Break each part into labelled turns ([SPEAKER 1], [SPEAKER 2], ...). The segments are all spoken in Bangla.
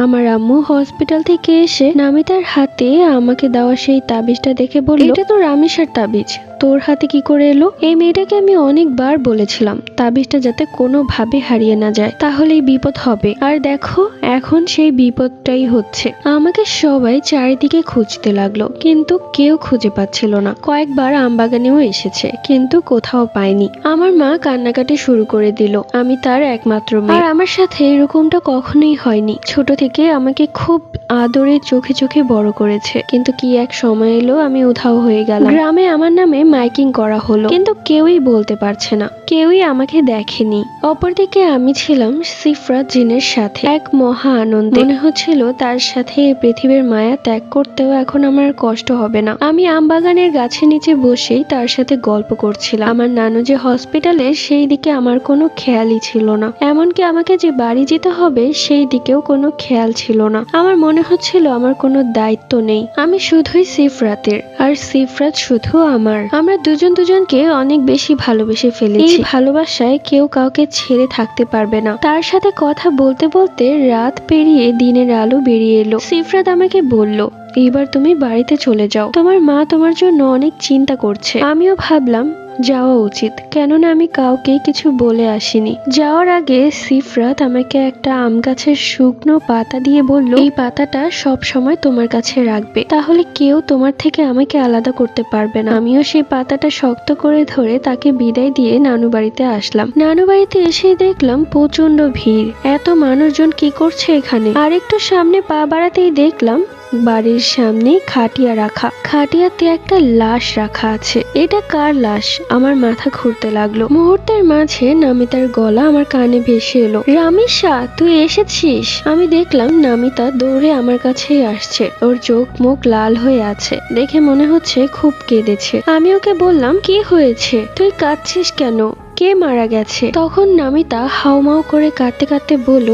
[SPEAKER 1] আমার আম্মু হসপিটাল থেকে এসে নামিতার হাতে আমাকে দেওয়া সেই তাবিজটা দেখে বলল, এটা তো রামিসার তাবিজ, তোর হাতে কি করে এলো? এই মেয়েটাকে আমি অনেকবার বলেছিলাম তাবিজটা যাতে কোনোভাবে হারিয়ে না যায়, তাহলেই বিপদ হবে। আর দেখো এখন সেই বিপদটাই হচ্ছে। আমাকে সবাই চারিদিকে খুঁজতে লাগলো, কিন্তু কেউ খুঁজে পাচ্ছিল না। কয়েকবার আমবাগানেও এসেছে, কিন্তু কোথাও পায়নি। আমার মা কান্নাকাটি শুরু করে দিল। আমি তার একমাত্র মেয়ে, আর আমার সাথে এরকমটা কখনোই হয়নি। ছোট থেকে আমাকে খুব আদরে চোখে চোখে বড় করেছে, কিন্তু কি এক সময় এলো আমি উধাও হয়ে গেলাম। গ্রামে আমার নামে মাইকিং করা হলো, কিন্তু কেউই বলতে পারছে না, কেউই আমাকে দেখেনি। অপরদিকে আমি ছিলাম সিফরাত জিনের সাথে এক মহা আনন্দে। মনে হচ্ছিল তার সাথে এই পৃথিবীর মায়া ত্যাগ করতেও এখন আমার কষ্ট হবে না। আমি আমবাগানের গাছের নিচে বসেই তার সাথে গল্প করছিলাম। আমার নানু যে হসপিটালে সেই দিকে আমার কোনো খেয়ালই ছিল না, এমনকি আমাকে যে বাড়ি যেতে হবে সেই দিকেও কোনো খেয়াল ছিল না। আমার মনে হচ্ছিল আমার কোনো দায়িত্ব নেই, আমি শুধুই সিফরাতের, আর সিফরাত শুধু আমার। আমরা দুজন দুজনকে অনেক বেশি ভালোবেসে ফেলেছি। এই ভালোবাসায় কেউ কাউকে ছেড়ে থাকতে পারবে না। তার সাথে কথা বলতে বলতে রাত পেরিয়ে দিনের আলো বেরিয়ে এলো। সিফরাত আমাকে বলল, এবার তুমি বাড়িতে চলে যাও, তোমার মা তোমার জন্য অনেক চিন্তা করছে। আমিও ভাবলাম যাওয়া উচিত, কেননা আমি কাউকে কিছু বলে আসিনি। যাওয়ার আগে সিফরাত আমাকে একটা আম গাছের শুকনো পাতা দিয়ে বলল, এই পাতাটা সব সময় তোমার কাছে রাখবে, তাহলে কেউ তোমার থেকে আমাকে আলাদা করতে পারবে না। আমিও সেই পাতাটা শক্ত করে ধরে তাকে বিদায় দিয়ে নানু বাড়িতে আসলাম। নানু বাড়িতে এসে দেখলাম প্রচন্ড ভিড়। এত মানুষজন কি করছে এখানে? আর একটু সামনে পা বাড়াতেই দেখলাম বাড়ির সামনে খাটিয়া রাখা, খাটিয়াতে একটা লাশ রাখা আছে। এটা কার লাশ? আমার মাথা ঘুরতে লাগলো। মুহূর্তের মাঝে নামিতার গলা আমার কানে ভেসে এলো, রামিসা তুই এসেছিস। আমি দেখলাম নামিতা দৌড়ে আমার কাছেই আসছে। ওর চোখ মুখ লাল হয়ে আছে, দেখে মনে হচ্ছে খুব কেঁদেছে। আমি ওকে বললাম, কি হয়েছে, তুই কাঁদছিস কেন, কে মারা গেছে? তখন নামিতা হাউমাউ করে কাঁদতে কাঁদতে বলল,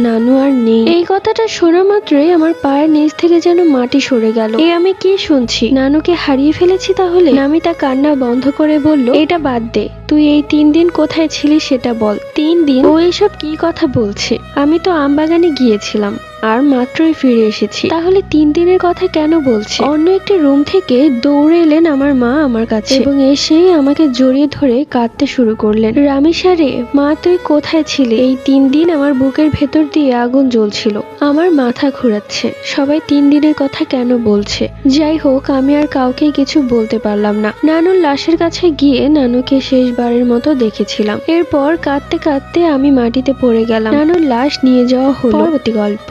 [SPEAKER 1] নানু আর নেই। এই কথাটা শোনা মাত্রই আমার পায়ের নিচ থেকে যেন মাটি সরে গেল। এ আমি কি শুনছি? নানুকে হারিয়ে ফেলেছি তাহলে? নামিতা কান্না বন্ধ করে বলল, এটা বাদ দে, তুই এই 3 দিন কোথায় ছিলি সেটা বল। 3 দিন? ও এসব কি কথা বলছে? আমি তো আমবাগানে গিয়েছিলাম আর মাত্রই ফিরে এসেছি, তাহলে 3 দিনের কথা কেন বলছে? অন্য একটি রুম থেকে দৌড়ে এলেন আমার মা আমার কাছে এবং এসেই আমাকে জড়িয়ে ধরে কাঁদতে শুরু করলেন। রামিসা রে, মা তুই কোথায় ছিলি? এই 3 দিন আমার বুকের ভেতর দিয়ে আগুন জ্বলছিল। আমার মাথা ঘুরাচ্ছে, সবাই 3 দিনের কথা কেন বলছে? যাই হোক, আমি আর কাউকে কিছু বলতে পারলাম না। নানুর লাশের কাছে গিয়ে নানুকে শেষবারের মতো দেখেছিলাম। এরপর কাঁদতে কাঁদতে আমি মাটিতে পড়ে গেলাম। নানুর লাশ নিয়ে যাওয়া হলো। পরবর্তী গল্প।